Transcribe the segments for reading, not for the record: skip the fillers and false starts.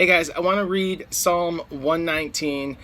Hey guys, I want to read Psalm 119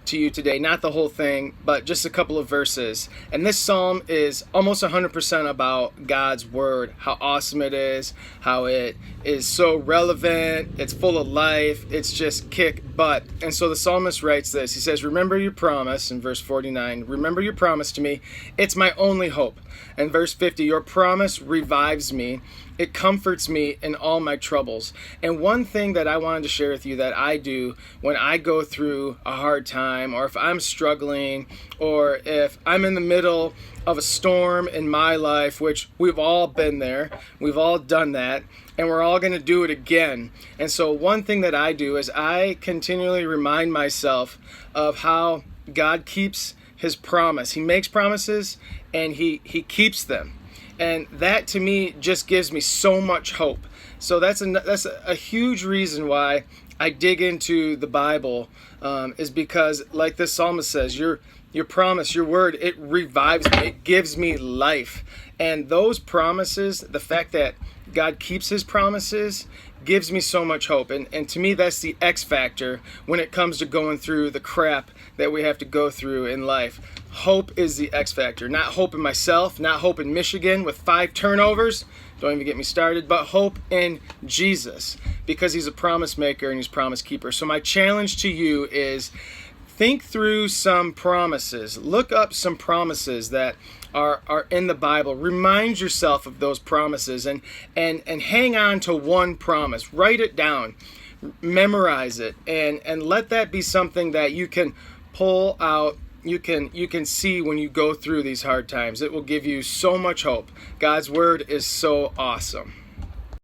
to you today. Not the whole thing, but just a couple of verses. And this psalm is almost 100% about God's word, how awesome it is, how it is so relevant, it's full of life, it's just kick butt. And so the psalmist writes this. He says, "Remember your promise," in verse 49. "Remember your promise to me. It's my only hope." And verse 50, "Your promise revives me. It comforts me in all my troubles." And one thing that I wanted to share with you that I do when I go through a hard time, or if I'm struggling, or if I'm in the middle of a storm in my life, which we've all been there, we've all done that, and we're all going to do it again. And so one thing that I do is I continually remind myself of how God keeps his promise. He makes promises and he keeps them. And that to me just gives me so much hope. So that's a huge reason why I dig into the Bible, is because, like this psalmist says, your promise, your word, it revives me. It gives me life. And those promises, the fact that God keeps his promises, gives me so much hope. And to me, that's the X factor when it comes to going through the crap that we have to go through in life. Hope is the X factor. Not hope in myself, not hope in Michigan with 5 turnovers. Don't even get me started, but hope in Jesus, because he's a promise maker and he's promise keeper. So my challenge to you is think through some promises. Look up some promises that are in the Bible. Remind yourself of those promises and hang on to one promise. Write it down. Memorize it and let that be something that you can pull out. You can see when you go through these hard times. It will give you so much hope. God's word is so awesome.